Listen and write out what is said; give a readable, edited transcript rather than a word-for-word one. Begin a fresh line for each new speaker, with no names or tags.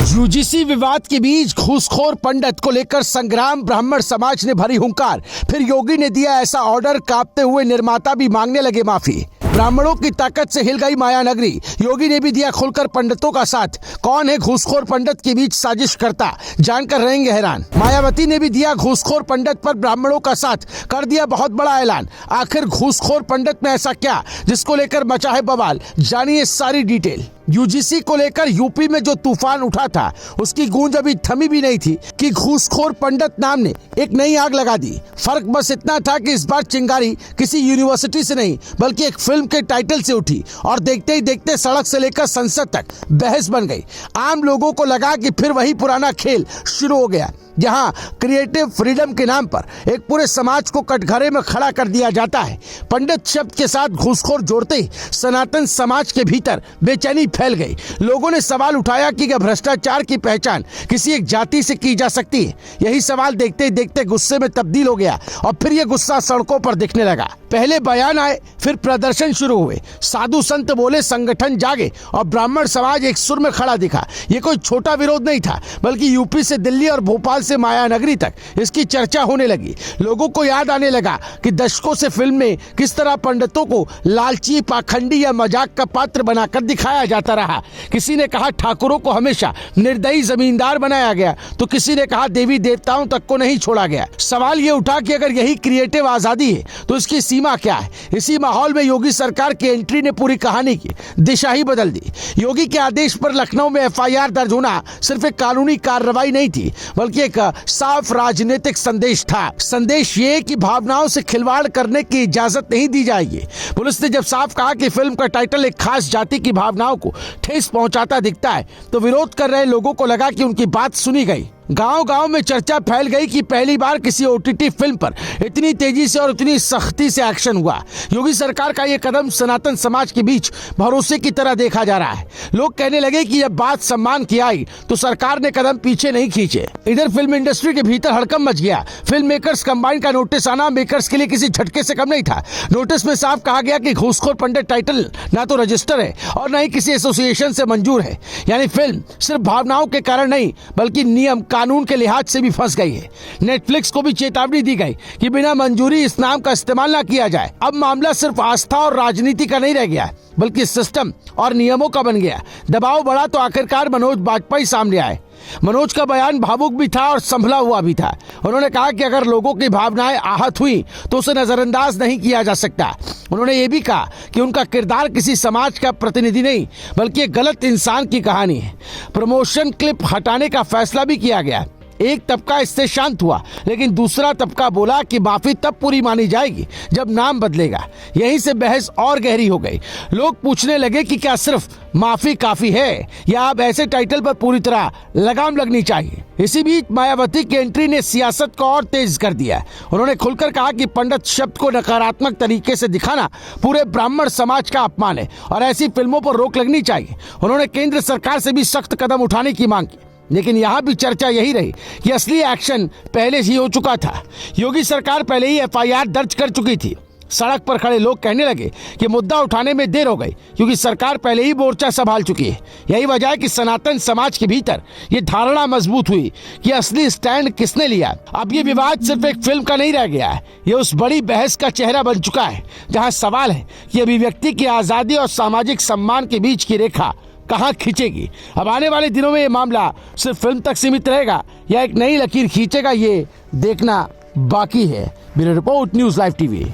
UGC विवाद के बीच घूसखोर पंडित को लेकर संग्राम, ब्राह्मण समाज ने भरी हुंकार। फिर योगी ने दिया ऐसा ऑर्डर, कांपते हुए निर्माता भी मांगने लगे माफी। ब्राह्मणों की ताकत से हिल गई माया नगरी। योगी ने भी दिया खुलकर पंडितों का साथ। कौन है घूसखोर पंडित के बीच साजिश करता, जानकर रहेंगे हैरान। मायावती ने भी दिया घूसखोर पंडित पर ब्राह्मणों का साथ, कर दिया बहुत बड़ा ऐलान। आखिर घूसखोर पंडित में ऐसा क्या जिसको लेकर मचा है बवाल, जानिए सारी डिटेल। यूजीसी को लेकर यूपी में जो तूफान उठा था, उसकी गूंज अभी थमी भी नहीं थी कि घूसखोर पंडित नाम ने एक नई आग लगा दी। फर्क बस इतना था कि इस बार चिंगारी किसी यूनिवर्सिटी से नहीं बल्कि एक फिल्म के टाइटल से उठी और देखते ही देखते सड़क से लेकर संसद तक बहस बन गई। आम लोगों को लगा कि फिर वही पुराना खेल शुरू हो गया, जहां क्रिएटिव फ्रीडम के नाम पर एक पूरे समाज को कटघरे में खड़ा कर दिया जाता है। पंडित शब्द के साथ घूसखोर जोड़ते ही सनातन समाज के भीतर बेचैनी फैल गई। लोगों ने सवाल उठाया कि क्या भ्रष्टाचार की पहचान किसी एक जाति से की जा सकती है? यही सवाल देखते ही देखते गुस्से में तब्दील हो गया और फिर यह गुस्सा सड़कों पर दिखने लगा। पहले बयान आए, फिर प्रदर्शन शुरू हुए। साधु संत बोले, संगठन जागे और ब्राह्मण समाज एक सुर में खड़ा दिखा। ये कोई छोटा विरोध नहीं था, बल्कि यूपी से दिल्ली और भोपाल से माया नगरी तक इसकी चर्चा होने लगी। लोगों को याद आने लगा कि दशकों से फिल्म में किस तरह पंडितों को लालची, पाखंडी या मजाक का पात्र बनाकर दिखाया जाता रहा। किसी ने कहा ठाकुरों को हमेशा निर्दयी जमींदार बनाया गया, तो किसी ने कहा देवी देवताओं तक को नहीं छोड़ा गया। सवाल ये उठा कि अगर यही क्रिएटिव आजादी है तो इसकी सीमा क्या है? इसी माहौल में योगी सरकार की एंट्री ने पूरी कहानी की दिशा ही बदल दी। योगी के आदेश पर लखनऊ में एफआईआर दर्ज होना सिर्फ एक कानूनी कार्रवाई नहीं थी, बल्कि एक साफ राजनीतिक संदेश था। संदेश ये कि भावनाओं से खिलवाड़ करने की इजाजत नहीं दी जाएगी। पुलिस ने जब साफ कहा कि फिल्म का टाइटल एक खास जाति की भावनाओं को ठेस पहुंचाता दिखता है, तो विरोध कर रहे लोगों को लगा कि उनकी बात सुनी गई। गांव-गांव में चर्चा फैल गई कि पहली बार किसी ओटीटी फिल्म पर इतनी तेजी से और इतनी सख्ती से एक्शन हुआ। योगी सरकार का ये कदम सनातन समाज के बीच भरोसे की तरह देखा जा रहा है। लोग कहने लगे कि जब बात सम्मान की आई तो सरकार ने कदम पीछे नहीं खींचे। इधर फिल्म इंडस्ट्री के भीतर हड़कंप मच गया। फिल्म मेकर्स कंबाइन का नोटिस आना मेकर्स के लिए किसी झटके से कम नहीं था। नोटिस में साफ कहा गया कि घूसखोर पंडित टाइटल ना तो रजिस्टर है और न ही किसी एसोसिएशन से मंजूर है। यानी फिल्म सिर्फ भावनाओं के कारण नहीं बल्कि नियम कानून के लिहाज से भी फंस गई है। नेटफ्लिक्स को भी चेतावनी दी गई कि बिना मंजूरी इस नाम का इस्तेमाल ना किया जाए। अब मामला सिर्फ आस्था और राजनीति का नहीं रह गया, बल्कि सिस्टम और नियमों का बन गया। दबाव बढ़ा तो आखिरकार मनोज बाजपेयी सामने आए। मनोज का बयान भावुक भी था और संभला हुआ भी था। उन्होंने कहा कि अगर लोगों की भावनाएं आहत हुई तो उसे नजरअंदाज नहीं किया जा सकता। उन्होंने ये भी कहा कि उनका किरदार किसी समाज का प्रतिनिधि नहीं बल्कि एक गलत इंसान की कहानी है। प्रमोशन क्लिप हटाने का फैसला भी किया गया। एक तबका इससे शांत हुआ, लेकिन दूसरा तबका बोला कि माफी तब पूरी मानी जाएगी जब नाम बदलेगा। यहीं से बहस और गहरी हो गई। लोग पूछने लगे कि क्या सिर्फ माफी काफी है या अब ऐसे टाइटल पर पूरी तरह लगाम लगनी चाहिए। इसी बीच मायावती की एंट्री ने सियासत को और तेज कर दिया। उन्होंने खुलकर कहा कि पंडित शब्द को नकारात्मक तरीके से दिखाना पूरे ब्राह्मण समाज का अपमान है और ऐसी फिल्मों पर रोक लगनी चाहिए। उन्होंने केंद्र सरकार से भी सख्त कदम उठाने की मांग की। लेकिन यहाँ भी चर्चा यही रही कि असली एक्शन पहले ही हो चुका था। योगी सरकार पहले ही एफआईआर दर्ज कर चुकी थी। सड़क पर खड़े लोग कहने लगे कि मुद्दा उठाने में देर हो गई क्योंकि सरकार पहले ही मोर्चा संभाल चुकी है। यही वजह है कि सनातन समाज के भीतर ये धारणा मजबूत हुई कि असली स्टैंड किसने लिया। अब ये विवाद सिर्फ एक फिल्म का नहीं रह गया है, ये उस बड़ी बहस का चेहरा बन चुका है जहाँ सवाल है कि अभिव्यक्ति की आज़ादी और सामाजिक सम्मान के बीच की रेखा कहाँ खींचेगी। अब आने वाले दिनों में ये मामला सिर्फ फिल्म तक सीमित रहेगा या एक नई लकीर खींचेगा, ये देखना बाकी है। Bureau report, news live TV.